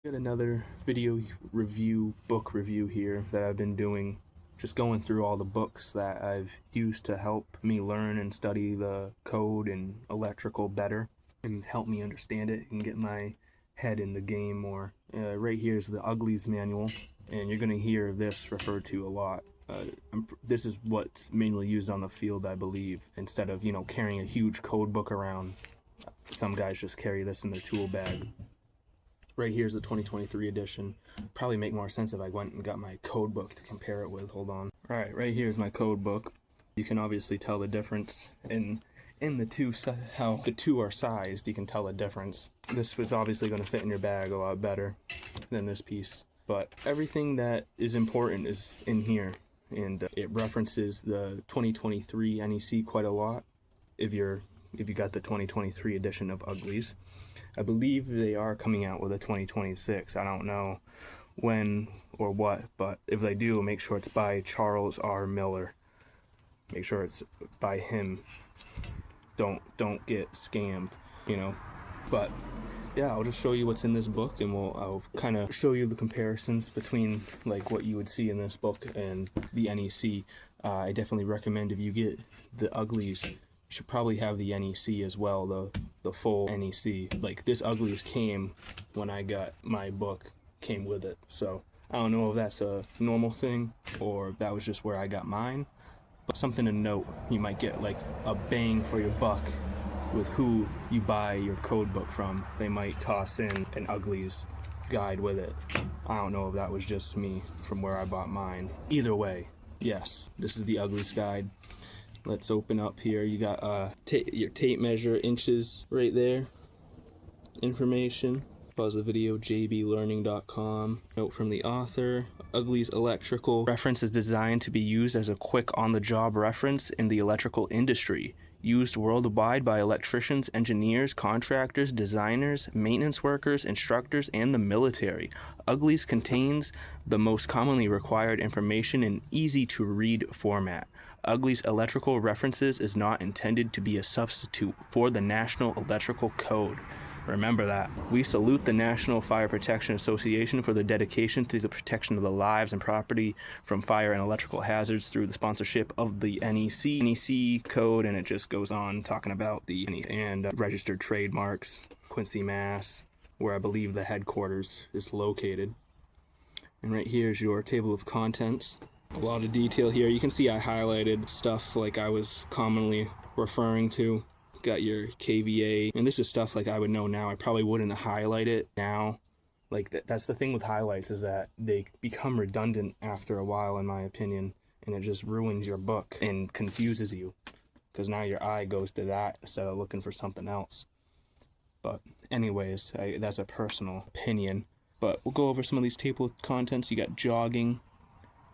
Got another video review, book review here that I've been doing, just going through all the books that I've used to help me learn and study the code and electrical better and help me understand it and get my head in the game more. Right here is the Uglies manual, and you're going to hear this referred to a lot. This is what's mainly used on the field, I believe, instead of, carrying a huge code book around. Some guys just carry this in their tool bag. Right here's the 2023 edition. Probably make more sense if I went and got my code book to compare it with. Hold on. Alright, right here's my code book. You can obviously tell the difference in the two, how the two are sized. You can tell the difference. This was obviously going to fit in your bag a lot better than this piece. But everything that is important is in here. And it references the 2023 NEC quite a lot if you got the 2023 edition of Uglies. I believe they are coming out with a 2026. I don't know when or what, but if they do, make sure it's by Charles R. Miller. Make sure it's by him. Don't get scammed, But yeah, I'll just show you what's in this book, and I'll kind of show you the comparisons between like what you would see in this book and the NEC. I definitely recommend if you get the Uglies, you should probably have the NEC as well, the full NEC. Like this Uglies came when I got my book, came with it. So I don't know if that's a normal thing or if that was just where I got mine. But something to note, you might get like a bang for your buck with who you buy your code book from. They might toss in an Uglies guide with it. I don't know if that was just me from where I bought mine. Either way, yes, this is the Uglies guide. Let's open up here. You got your tape measure, inches right there. Information. Pause the video, jblearning.com. Note from the author. Uglies electrical reference is designed to be used as a quick on-the-job reference in the electrical industry. Used worldwide by electricians, engineers, contractors, designers, maintenance workers, instructors, and the military. Uglies contains the most commonly required information in easy-to-read format. Uglies electrical references is not intended to be a substitute for the National Electrical Code. Remember that. We salute the National Fire Protection Association for the dedication to the protection of the lives and property from fire and electrical hazards through the sponsorship of the NEC code, and it just goes on talking about the NEC and registered trademarks, Quincy, Mass, where I believe the headquarters is located. And right here is your table of contents. A lot of detail here. You can see I highlighted stuff like I was commonly referring to. Got your KVA, and this is stuff like I would know now. I probably wouldn't highlight it now. Like that's the thing with highlights, is that they become redundant after a while, in my opinion, and it just ruins your book and confuses you because now your eye goes to that instead of looking for something else. But anyways, that's a personal opinion. But we'll go over some of these table of contents. You got jogging,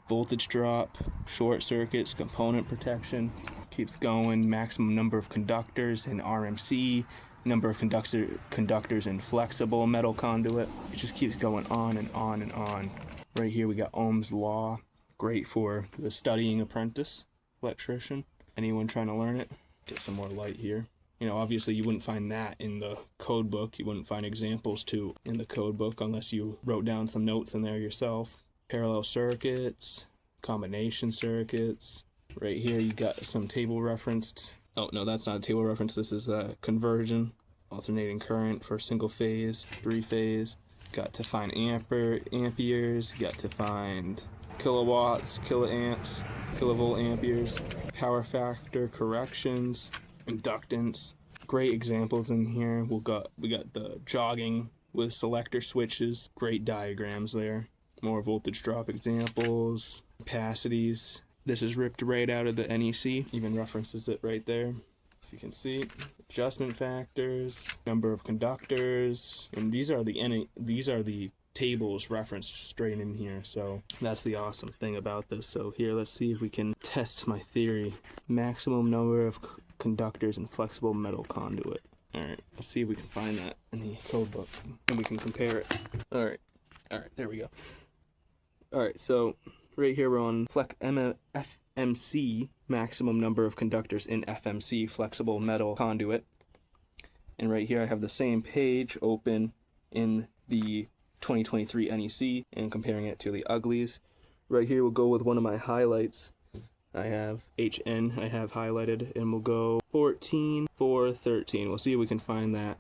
voltage drop, short circuits, component protection, keeps going, maximum number of conductors in RMC, number of conductors in flexible metal conduit. It just keeps going on and on and on. Right here we got Ohm's law, great for the studying apprentice, electrician, anyone trying to learn it. Get some more light here. Obviously you wouldn't find that in the code book. You wouldn't find examples in the code book unless you wrote down some notes in there yourself. Parallel circuits, combination circuits. Right here you got some table referenced. Oh no, that's not a table reference. This is a conversion, alternating current for single phase, 3-phase. Got to find amperes. Got to find kilowatts, kiloamps, kilovolt amperes, power factor corrections, inductance. Great examples in here. We got the jogging with selector switches. Great diagrams there. More voltage drop examples, capacities. This is ripped right out of the NEC, even references it right there. So you can see adjustment factors, number of conductors, and these are the tables referenced straight in here. So that's the awesome thing about this. So here, let's see if we can test my theory. Maximum number of conductors in flexible metal conduit. All right, let's see if we can find that in the code book and we can compare it. All right, there we go. All right, so right here we're on FMC, maximum number of conductors in FMC, flexible metal conduit. And right here I have the same page open in the 2023 NEC and comparing it to the uglies. Right here we'll go with one of my highlights. I have HN I have highlighted, and we'll go 14, 4, 13. We'll see if we can find that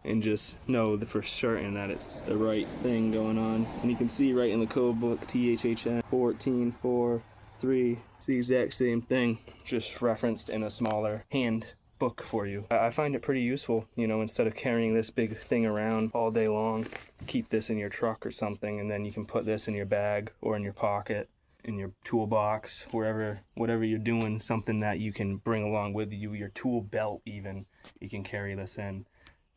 and just know for certain that it's the right thing going on. And you can see right in the code book, THHN 14, 4, 3. It's the exact same thing, just referenced in a smaller hand book for you. I find it pretty useful, you know, instead of carrying this big thing around all day long. Keep this in your truck or something, and then you can put this in your bag or in your pocket, in your toolbox, whatever you're doing, something that you can bring along with you, your tool belt even, you can carry this in.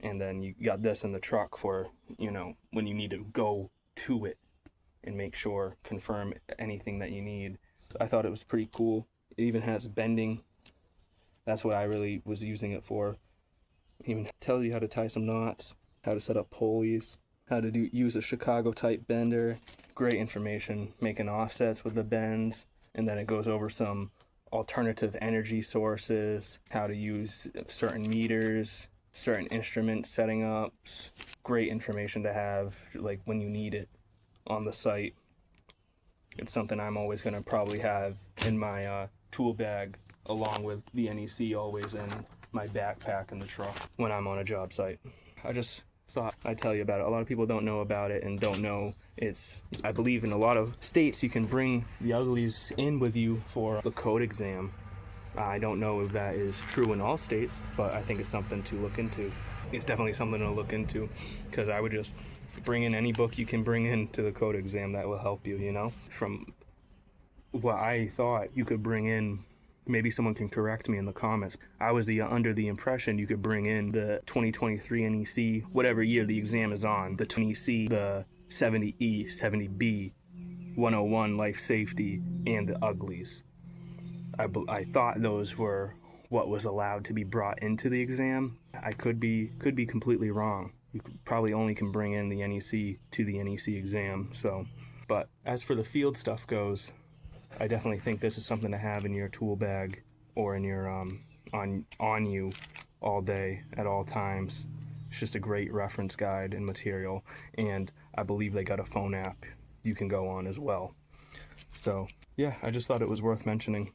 And then you got this in the truck for, you know, when you need to go to it and make sure, confirm anything that you need. I thought it was pretty cool. It even has bending. That's what I really was using it for. It even tells you how to tie some knots, how to set up pulleys, how to use a Chicago type bender. Great information, making offsets with the bends. And then it goes over some alternative energy sources, how to use certain meters, certain instrument setting ups. Great information to have, like, when you need it on the site. It's something I'm always going to probably have in my tool bag, along with the NEC always in my backpack in the truck when I'm on a job site. I just thought I'd tell you about it. A lot of people don't know about it and don't know I believe in a lot of states you can bring the uglies in with you for the code exam. I don't know if that is true in all states, but I think it's something to look into. It's definitely something to look into, because I would just bring in any book you can bring in to the code exam that will help you, you know? From what I thought you could bring in, maybe someone can correct me in the comments. I was under the impression you could bring in the 2023 NEC, whatever year the exam is on, the NEC, the 70E, 70B, 101 life safety, and the uglies. I thought those were what was allowed to be brought into the exam. I could be completely wrong. You probably only can bring in the NEC to the NEC exam. So, but as for the field stuff goes, I definitely think this is something to have in your tool bag or in your on you all day at all times. It's just a great reference guide and material, and I believe they got a phone app you can go on as well. So yeah, I just thought it was worth mentioning.